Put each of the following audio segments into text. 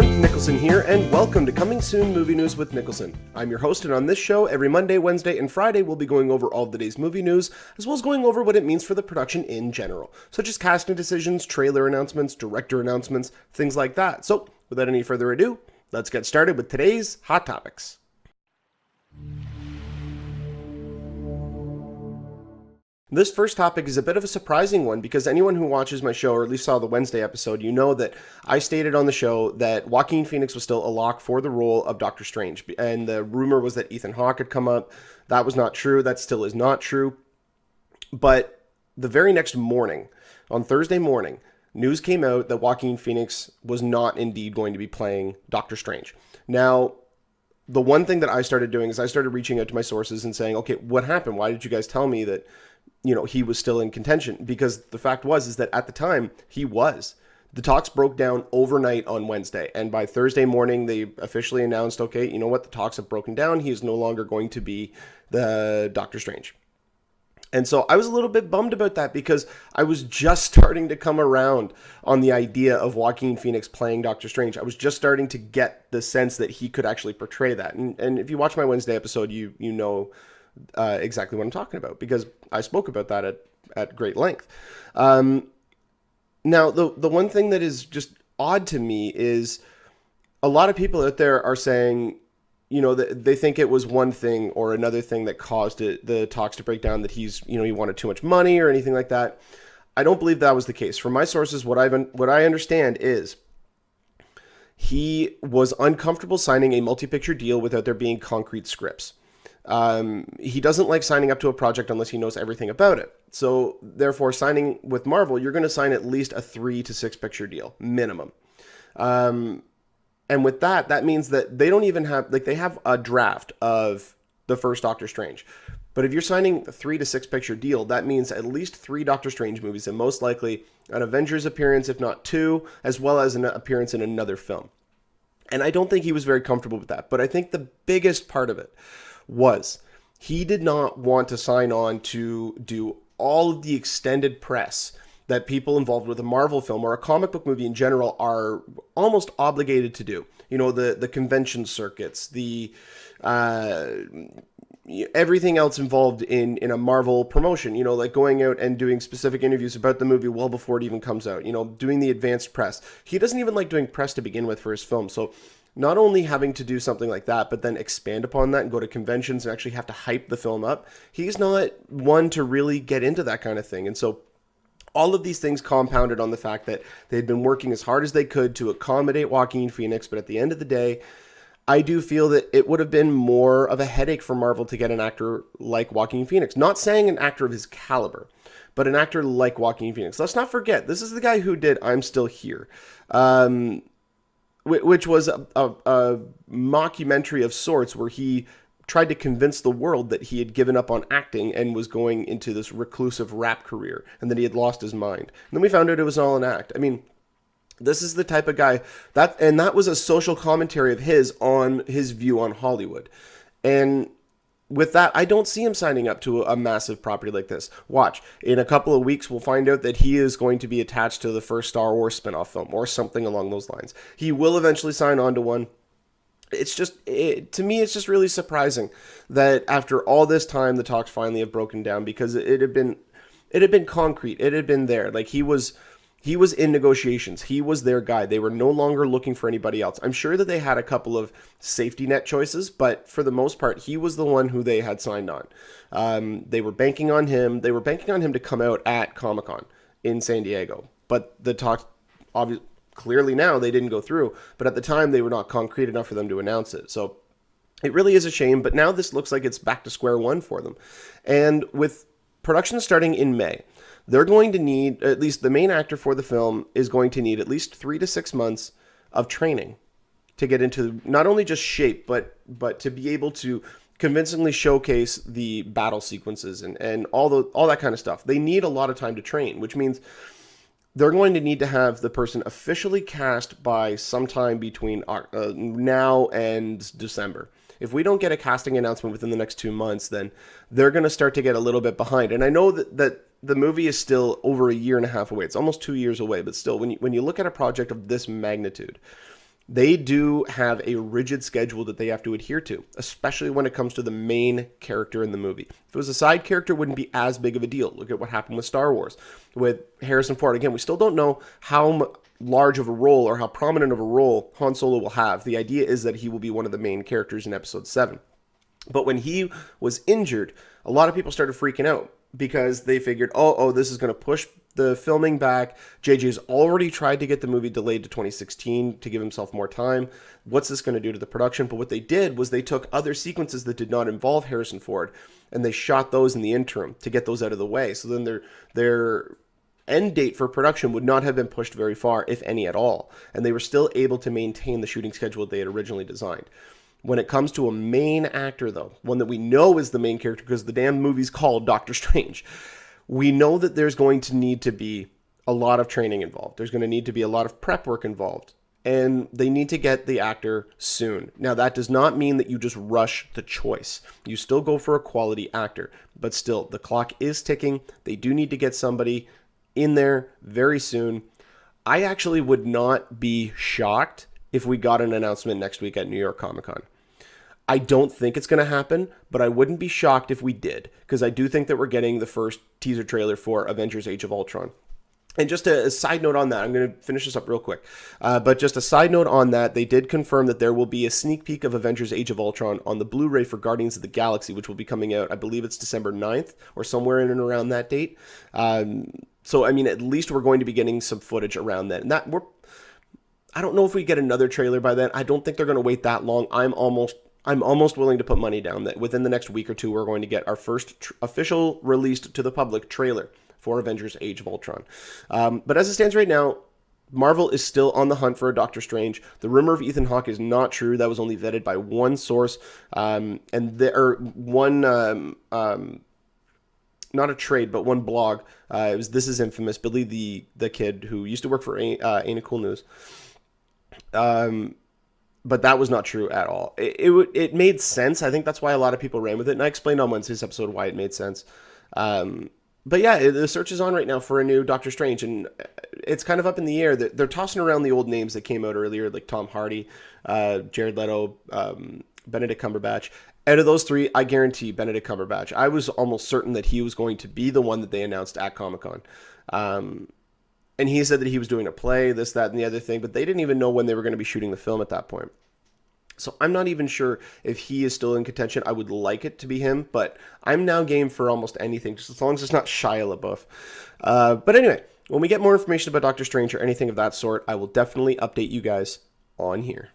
Niklsun here, and welcome to Coming Soon Movie News with Niklsun. I'm your host, and on this show, every Monday, Wednesday, and Friday, we'll be going over all of the day's movie news, as well as going over what it means for the production in general, such as casting decisions, trailer announcements, director announcements, things like that. So, without any further ado, let's get started with today's Hot Topics. This first topic is a bit of a surprising one because anyone who watches my show, or at least saw the Wednesday episode, you know that I stated on the show that Joaquin Phoenix was still a lock for the role of Doctor Strange. And the rumor was that Ethan Hawke had come up. That was not true. That still is not true. But the very next morning, on Thursday morning, news came out that Joaquin Phoenix was not indeed going to be playing Doctor Strange. Now, the one thing that I started doing is I started reaching out to my sources and saying, okay, what happened? Why did you guys tell me that he was still in contention? Because the fact is that at the time, he was. The talks broke down overnight on Wednesday, and by Thursday morning, they officially announced, okay, you know what, the talks have broken down. He is no longer going to be the Doctor Strange. And so I was a little bit bummed about that because I was just starting to come around on the idea of Joaquin Phoenix playing Doctor Strange. I was just starting to get the sense that he could actually portray that. And if you watch my Wednesday episode, you know exactly what I'm talking about, because I spoke about that at great length. Now, the one thing that is just odd to me is a lot of people out there are saying, they think it was one thing or another thing that caused the talks to break down, that he wanted too much money or anything like that. I don't believe that was the case. From my sources, what I understand is he was uncomfortable signing a multi-picture deal without there being concrete scripts. He doesn't like signing up to a project unless he knows everything about it. So therefore, signing with Marvel, you're going to sign at least a 3 to 6 picture deal minimum. And with that means that they don't even have, they have a draft of the first Doctor Strange. But if you're signing a 3 to 6 picture deal, that means at least 3 Doctor Strange movies, and most likely an Avengers appearance, if not 2, as well as an appearance in another film. And I don't think he was very comfortable with that. But I think the biggest part of it was he did not want to sign on to do all of the extended press that people involved with a Marvel film or a comic book movie in general are almost obligated to do. The convention circuits, the everything else involved in a Marvel promotion, like going out and doing specific interviews about the movie well before it even comes out, doing the advanced press. He doesn't even like doing press to begin with for his film. So not only having to do something like that, but then expand upon that and go to conventions and actually have to hype the film up, he's not one to really get into that kind of thing. And so all of these things compounded on the fact that they'd been working as hard as they could to accommodate Joaquin Phoenix, but at the end of the day, I do feel that it would have been more of a headache for Marvel to get an actor like Joaquin Phoenix. Not saying an actor of his caliber, but an actor like Joaquin Phoenix. Let's not forget, this is the guy who did I'm Still Here, which was a mockumentary of sorts where he tried to convince the world that he had given up on acting and was going into this reclusive rap career, and that he had lost his mind. And then we found out it was all an act. I mean, this is the type of guy that was a social commentary of his on his view on Hollywood. And with that, I don't see him signing up to a massive property like this. Watch, in a couple of weeks, we'll find out that he is going to be attached to the first Star Wars spinoff film or something along those lines. He will eventually sign on to one. To me, it's just really surprising that after all this time, the talks finally have broken down, because it had been concrete. It had been there. Like he was in negotiations. He was their guy. They were no longer looking for anybody else. I'm sure that they had a couple of safety net choices, but for the most part, he was the one who they had signed on. They were banking on him. They were banking on him to come out at Comic-Con in San Diego. But the talks, obviously, clearly now they didn't go through. But at the time, they were not concrete enough for them to announce it. So it really is a shame. But now this looks like it's back to square one for them. And with production starting in May, they're going to need, at least the main actor for the film is going to need at least 3 to 6 months of training to get into not only just shape, but to be able to convincingly showcase the battle sequences and all that kind of stuff. They need a lot of time to train, which means they're going to need to have the person officially cast by sometime between now and December. If we don't get a casting announcement within the next 2 months, then they're going to start to get a little bit behind. And I know that the movie is still over a year and a half away. It's almost 2 years away, but still, when you look at a project of this magnitude, They do have a rigid schedule that they have to adhere to, especially when it comes to the main character in the movie. If it was a side character, it wouldn't be as big of a deal. Look at what happened with Star Wars, with Harrison Ford. Again, we still don't know how large of a role or how prominent of a role Han Solo will have. The idea is that he will be one of the main characters in Episode 7. But when he was injured, a lot of people started freaking out because they figured, oh, this is going to push the filming back. JJ's already tried to get the movie delayed to 2016 to give himself more time. What's this going to do to the production? But what they did was they took other sequences that did not involve Harrison Ford and they shot those in the interim to get those out of the way. So then their end date for production would not have been pushed very far, if any at all. And they were still able to maintain the shooting schedule they had originally designed. When it comes to a main actor, though, one that we know is the main character because the damn movie's called Doctor Strange, we know that there's going to need to be a lot of training involved. There's going to need to be a lot of prep work involved. And they need to get the actor soon. Now, that does not mean that you just rush the choice. You still go for a quality actor. But still, the clock is ticking. They do need to get somebody in there very soon. I actually would not be shocked if we got an announcement next week at New York Comic Con. I don't think it's going to happen, but I wouldn't be shocked if we did, because I do think that we're getting the first teaser trailer for Avengers Age of Ultron. And just a side note on that, I'm going to finish this up real quick. But just a side note on that, they did confirm that there will be a sneak peek of Avengers Age of Ultron on the Blu-ray for Guardians of the Galaxy, which will be coming out, I believe it's December 9th or somewhere in and around that date. So, I mean, at least we're going to be getting some footage around that. And I don't know if we get another trailer by then. I don't think they're going to wait that long. I'm almost willing to put money down that within the next week or two, we're going to get our first official released to the public trailer for Avengers Age of Ultron. But as it stands right now, Marvel is still on the hunt for a Doctor Strange. The rumor of Ethan Hawke is not true. That was only vetted by one source. Not a trade, but one blog. It was This Is Infamous, Billy the kid who used to work for Ain't It Cool News. But that was not true at all. It made sense. I think that's why a lot of people ran with it. And I explained on Wednesday's episode why it made sense. But yeah, the search is on right now for a new Doctor Strange. And it's kind of up in the air. They're tossing around the old names that came out earlier, like Tom Hardy, Jared Leto, Benedict Cumberbatch. Out of those three, I guarantee Benedict Cumberbatch. I was almost certain that he was going to be the one that they announced at Comic-Con. And he said that he was doing a play, this, that, and the other thing, but they didn't even know when they were going to be shooting the film at that point. So I'm not even sure if he is still in contention. I would like it to be him, but I'm now game for almost anything, just as long as it's not Shia LaBeouf. But anyway, when we get more information about Doctor Strange or anything of that sort, I will definitely update you guys on here.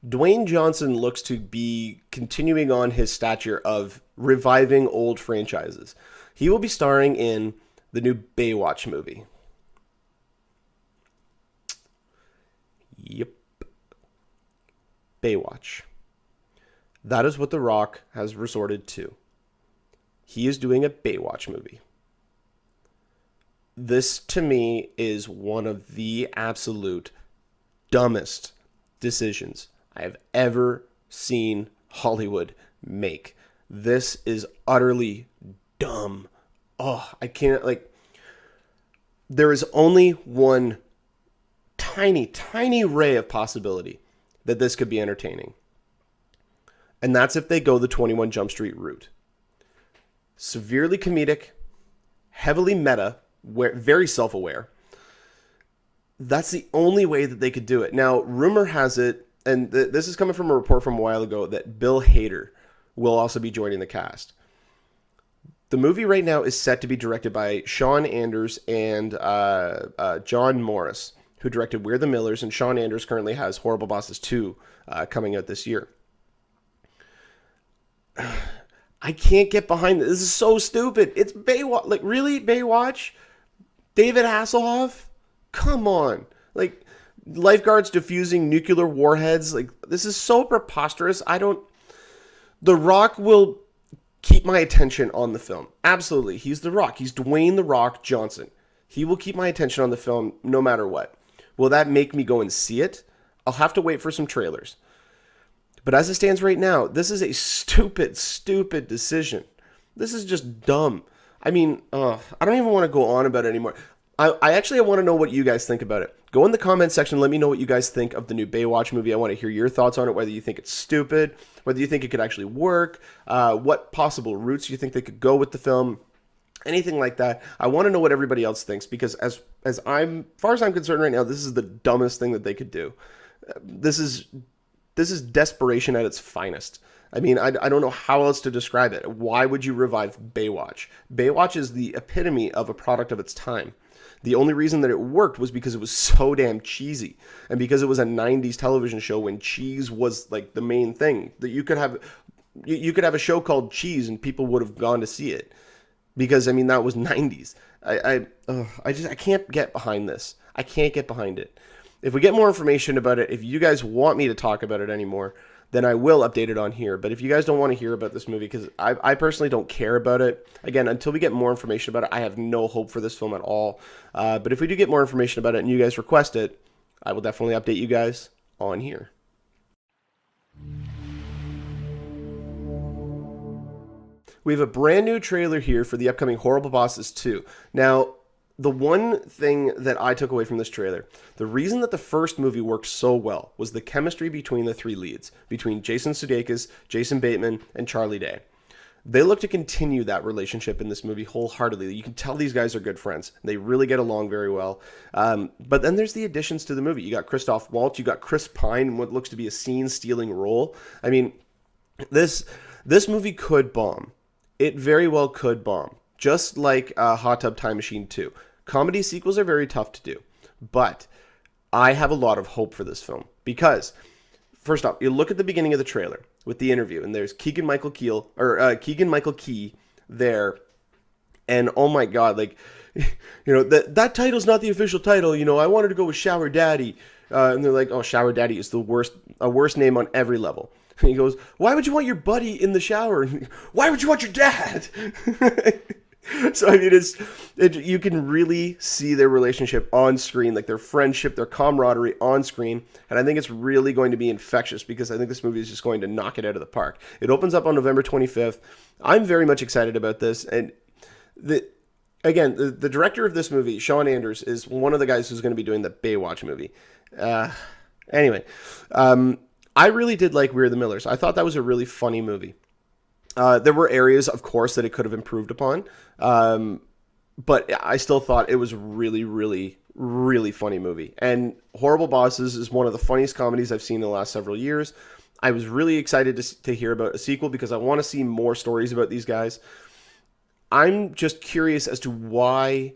Dwayne Johnson looks to be continuing on his stature of reviving old franchises. He will be starring in the new Baywatch movie. Yep. Baywatch. That is what The Rock has resorted to. He is doing a Baywatch movie. This, to me, is one of the absolute dumbest decisions I have ever seen Hollywood make. This is utterly dumb. Oh, I can't, there is only one tiny ray of possibility that this could be entertaining. And that's if they go the 21 Jump Street route. Severely comedic, heavily meta, very self-aware. That's the only way that they could do it. Now, rumor has it, and this is coming from a report from a while ago, that Bill Hader will also be joining the cast. The movie right now is set to be directed by Sean Anders and John Morris, who directed We're the Millers, and Sean Anders currently has Horrible Bosses 2 coming out this year. I can't get behind this. This is so stupid. It's Baywatch. Like, really? Baywatch? David Hasselhoff? Come on. Like, lifeguards defusing nuclear warheads. Like, this is so preposterous. The Rock will keep my attention on the film. Absolutely. He's The Rock. He's Dwayne The Rock Johnson. He will keep my attention on the film no matter what. Will that make me go and see it? I'll have to wait for some trailers. But as it stands right now, this is a stupid decision. This is just dumb. I mean, I don't even want to go on about it anymore. I actually want to know what you guys think about it. Go in the comment section. Let me know what you guys think of the new Baywatch movie. I want to hear your thoughts on it, whether you think it's stupid, whether you think it could actually work, what possible routes you think they could go with the film, anything like that. I want to know what everybody else thinks, because as far as I'm concerned right now, this is the dumbest thing that they could do. This is desperation at its finest. I mean, I don't know how else to describe it. Why would you revive Baywatch? Baywatch is the epitome of a product of its time. The only reason that it worked was because it was so damn cheesy, and because it was a 90s television show when cheese was like the main thing. That you could have a show called Cheese and people would have gone to see it, because I mean that was 90s. I can't get behind this. I can't get behind it. If we get more information about it, if you guys want me to talk about it anymore, then I will update it on here. But if you guys don't want to hear about this movie, because I personally don't care about it, again, until we get more information about it, I have no hope for this film at all. But if we do get more information about it and you guys request it, I will definitely update you guys on here. We have a brand new trailer here for the upcoming Horrible Bosses 2. Now, the one thing that I took away from this trailer, the reason that the first movie worked so well was the chemistry between the three leads, between Jason Sudeikis, Jason Bateman, and Charlie Day. They look to continue that relationship in this movie wholeheartedly. You can tell these guys are good friends. They really get along very well. But then there's the additions to the movie. You got Christoph Waltz, you got Chris Pine in what looks to be a scene-stealing role. I mean, this movie could bomb. It very well could bomb. Just like Hot Tub Time Machine 2. Comedy sequels are very tough to do, but I have a lot of hope for this film because, first off, you look at the beginning of the trailer with the interview, and there's Keegan-Michael Key there, and oh my god, like, you know, that title's not the official title. You know, I wanted to go with Shower Daddy, and they're like, oh, Shower Daddy is a worst name on every level. And he goes, why would you want your buddy in the shower? Why would you want your dad? So, I mean, you can really see their relationship on screen, like their friendship, their camaraderie on screen. And I think it's really going to be infectious because I think this movie is just going to knock it out of the park. It opens up on November 25th. I'm very much excited about this. And the director of this movie, Sean Anders, is one of the guys who's going to be doing the Baywatch movie. Anyway, I really did like We're the Millers. I thought that was a really funny movie. There were areas, of course, that it could have improved upon. But I still thought it was a really, really, really funny movie. And Horrible Bosses is one of the funniest comedies I've seen in the last several years. I was really excited to hear about a sequel because I want to see more stories about these guys. I'm just curious as to why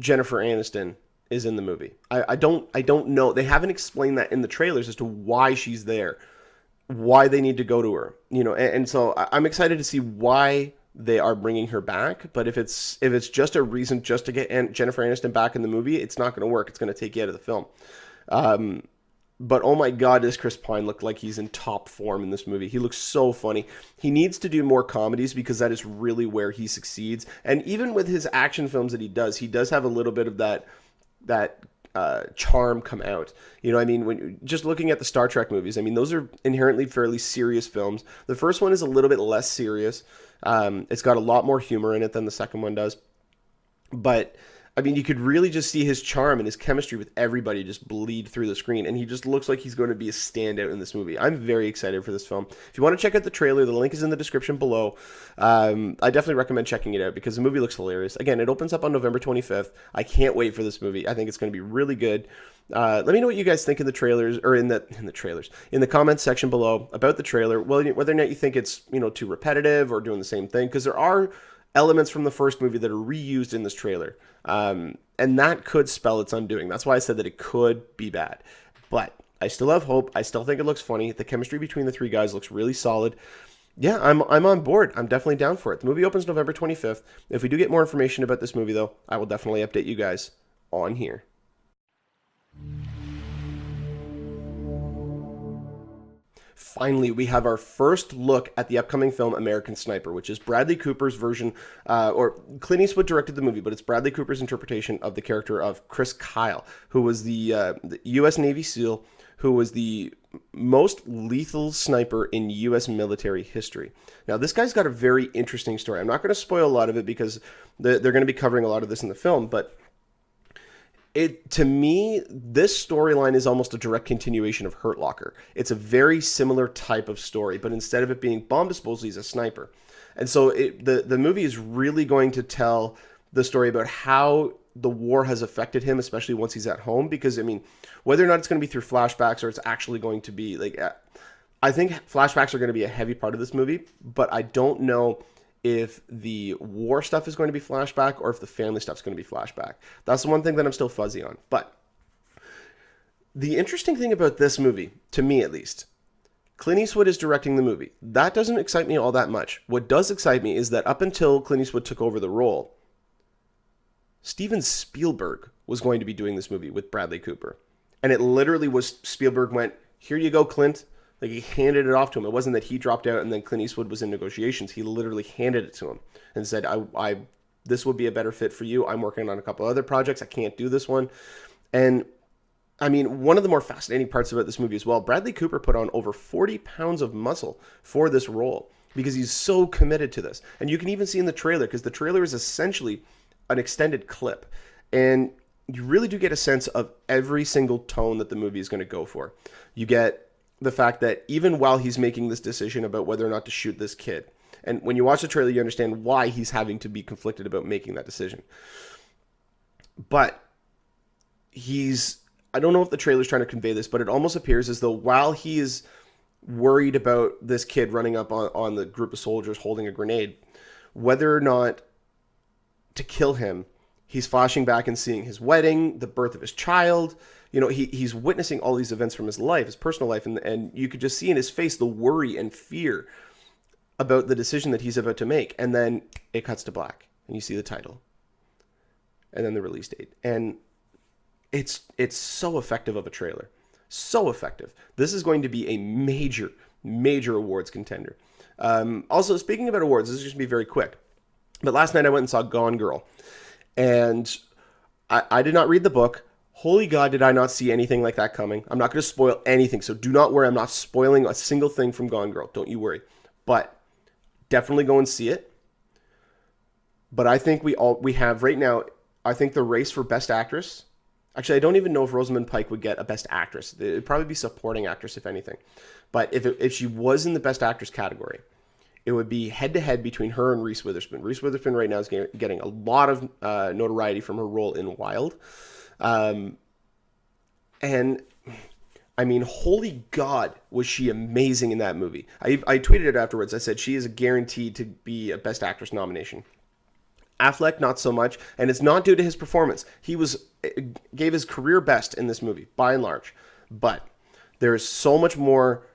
Jennifer Aniston is in the movie. I don't know. They haven't explained that in the trailers as to why she's there, why they need to go to her, you know. And so I'm excited to see why they are bringing her back. But if it's just a reason just to get Jennifer Aniston back in the movie, it's not going to work. It's going to take you out of the film. But oh my god, does Chris Pine look like he's in top form in this movie. He looks so funny. He needs to do more comedies because that is really where he succeeds. And even with his action films that he does have a little bit of that charm come out. You know, I mean, when just looking at the Star Trek movies, I mean, those are inherently fairly serious films. The first one is a little bit less serious. It's got a lot more humor in it than the second one does. But I mean, you could really just see his charm and his chemistry with everybody just bleed through the screen. And he just looks like he's going to be a standout in this movie. I'm very excited for this film. If you want to check out the trailer, the link is in the description below. I definitely recommend checking it out because the movie looks hilarious. Again, it opens up on November 25th. I can't wait for this movie. I think it's going to be really good. Let me know what you guys think in the trailers, or in the comments section below about the trailer. Well, whether or not you think it's, you know, too repetitive or doing the same thing, because there are elements from the first movie that are reused in this trailer. And that could spell its undoing. That's why I said that it could be bad. But I still have hope. I still think it looks funny. The chemistry between the three guys looks really solid. Yeah, I'm on board. I'm definitely down for it. The movie opens November 25th. If we do get more information about this movie, though, I will definitely update you guys on here. Finally, we have our first look at the upcoming film American Sniper, which is Bradley Cooper's version, or Clint Eastwood directed the movie, but it's Bradley Cooper's interpretation of the character of Chris Kyle, who was the U.S. Navy SEAL, who was the most lethal sniper in U.S. military history. Now, this guy's got a very interesting story. I'm not going to spoil a lot of it because they're going to be covering a lot of this in the film, but It to me, this storyline is almost a direct continuation of Hurt Locker. It's a very similar type of story, but instead of it being bomb disposal, he's a sniper. And so the movie is really going to tell the story about how the war has affected him, especially once he's at home. Because I mean, whether or not it's going to be through flashbacks or it's actually going to be like, I think flashbacks are going to be a heavy part of this movie, but I don't know if the war stuff is going to be flashback or if the family stuff is going to be flashback. That's the one thing that I'm still fuzzy on. But the interesting thing about this movie, to me at least, Clint Eastwood is directing the movie. That doesn't excite me all that much. What does excite me is that up until Clint Eastwood took over the role, Steven Spielberg was going to be doing this movie with Bradley Cooper. And it literally was, Spielberg went, here you go, Clint. Like, he handed it off to him. It wasn't that he dropped out and then Clint Eastwood was in negotiations. He literally handed it to him and said, this would be a better fit for you. I'm working on a couple other projects. I can't do this one. And I mean, one of the more fascinating parts about this movie as well, Bradley Cooper put on over 40 pounds of muscle for this role because he's so committed to this. And you can even see in the trailer, because the trailer is essentially an extended clip. And you really do get a sense of every single tone that the movie is going to go for. You get the fact that even while he's making this decision about whether or not to shoot this kid, and when you watch the trailer, you understand why he's having to be conflicted about making that decision. But I don't know if the trailer's trying to convey this, but it almost appears as though while he is worried about this kid running up on the group of soldiers holding a grenade, whether or not to kill him, he's flashing back and seeing his wedding, the birth of his child. You know, he's witnessing all these events from his life, his personal life, and you could just see in his face the worry and fear about the decision that he's about to make. And then it cuts to black, and you see the title, and then the release date. And it's so effective of a trailer. So effective. This is going to be a major, major awards contender. Also, speaking about awards, this is just going to be very quick. But last night I went and saw Gone Girl. And I did not read the book. Holy God, did I not see anything like that coming. I'm not going to spoil anything, so do not worry. I'm not spoiling a single thing from Gone Girl. Don't you worry. But definitely go and see it. But I think we have right now, I think the race for Best Actress. Actually, I don't even know if Rosamund Pike would get a Best Actress. It would probably be Supporting Actress, if anything. But if she was in the Best Actress category, it would be head-to-head between her and Reese Witherspoon. Reese Witherspoon right now is getting a lot of notoriety from her role in Wild. And, I mean, holy God, was she amazing in that movie. I tweeted it afterwards. I said she is guaranteed to be a Best Actress nomination. Affleck, not so much, and it's not due to his performance. He gave his career best in this movie, by and large. But there is so much more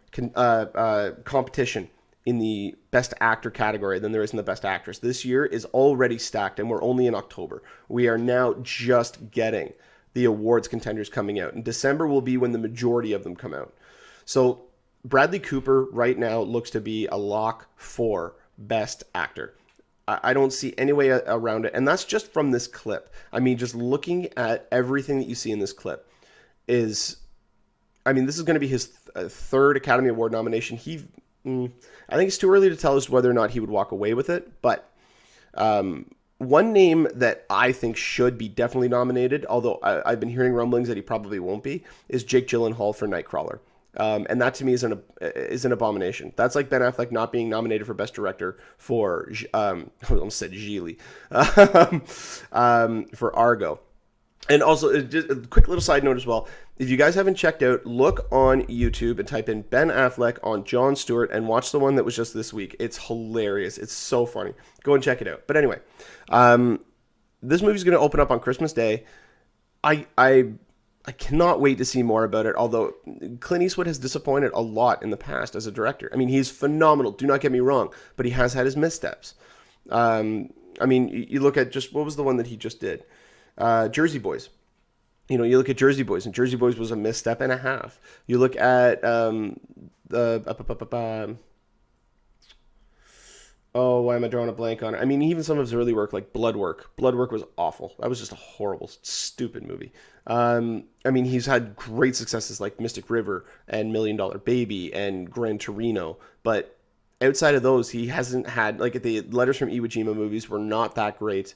competition in the Best Actor category than there is in the Best Actress. This year is already stacked, and we're only in October. We are now just getting the awards contenders coming out. And December will be when the majority of them come out. So Bradley Cooper right now looks to be a lock for Best Actor. I don't see any way around it. And that's just from this clip. I mean, just looking at everything that you see in this clip this is going to be his third Academy Award nomination. I think it's too early to tell us whether or not he would walk away with it. But one name that I think should be definitely nominated, although I've been hearing rumblings that he probably won't be, is Jake Gyllenhaal for Nightcrawler. And that to me is an abomination. That's like Ben Affleck not being nominated for Best Director for, I almost said Gigli, for Argo. And also, just a quick little side note as well. If you guys haven't checked out, look on YouTube and type in Ben Affleck on Jon Stewart and watch the one that was just this week. It's hilarious. It's so funny. Go and check it out. But anyway, this movie's going to open up on Christmas Day. I cannot wait to see more about it, although Clint Eastwood has disappointed a lot in the past as a director. I mean, he's phenomenal, do not get me wrong, but he has had his missteps. I mean, you look at just, what was the one that he just did? Jersey Boys. You know, you look at Jersey Boys, and Jersey Boys was a misstep and a half. You look at oh, why am I drawing a blank on it? I mean, even some of his early work, like Blood Work. Blood Work was awful. That was just a horrible, stupid movie. I mean, he's had great successes like Mystic River and $1 Million Baby and Gran Torino. But outside of those, he hasn't had, like, the Letters from Iwo Jima movies were not that great.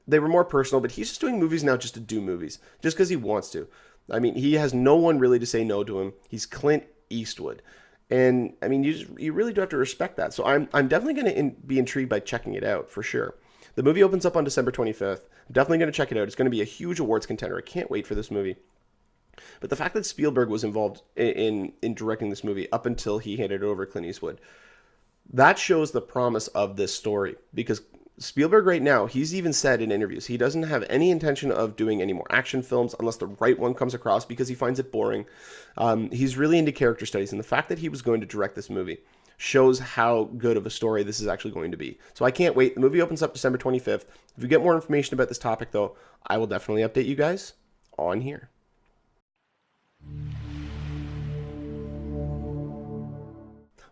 they were more personal, but he's just doing movies now just to do movies, just because he wants to. I mean, he has no one really to say no to him. He's Clint Eastwood. And I mean, you really do have to respect that. So I'm definitely going to be intrigued by checking it out for sure. The movie opens up on December 25th. I'm definitely going to check it out. It's going to be a huge awards contender. I can't wait for this movie. But the fact that Spielberg was involved in directing this movie up until he handed it over to Clint Eastwood, that shows the promise of this story. Because Spielberg right now, he's even said in interviews, he doesn't have any intention of doing any more action films unless the right one comes across, because he finds it boring. He's really into character studies, and the fact that he was going to direct this movie shows how good of a story this is actually going to be. So I can't wait. The movie opens up December 25th. If you get more information about this topic, though, I will definitely update you guys on here.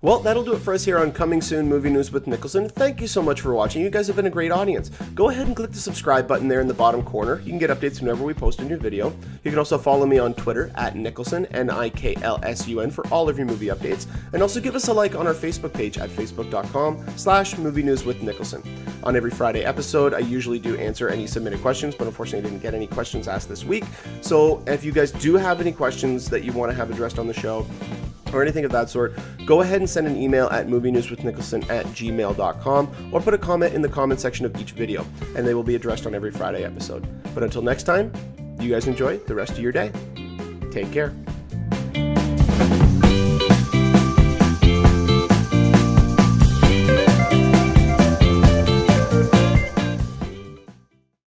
Well, that'll do it for us here on Coming Soon Movie News with Niklsun. Thank you so much for watching. You guys have been a great audience. Go ahead and click the subscribe button there in the bottom corner. You can get updates whenever we post a new video. You can also follow me on Twitter at Niklsun, Niklsun, for all of your movie updates. And also give us a like on our Facebook page at facebook.com/movie news with Niklsun. On every Friday episode, I usually do answer any submitted questions, but unfortunately I didn't get any questions asked this week. So if you guys do have any questions that you want to have addressed on the show, or anything of that sort, go ahead and send an email at movienewswithniklsun@gmail.com, or put a comment in the comment section of each video, and they will be addressed on every Friday episode. But until next time, you guys enjoy the rest of your day. Take care.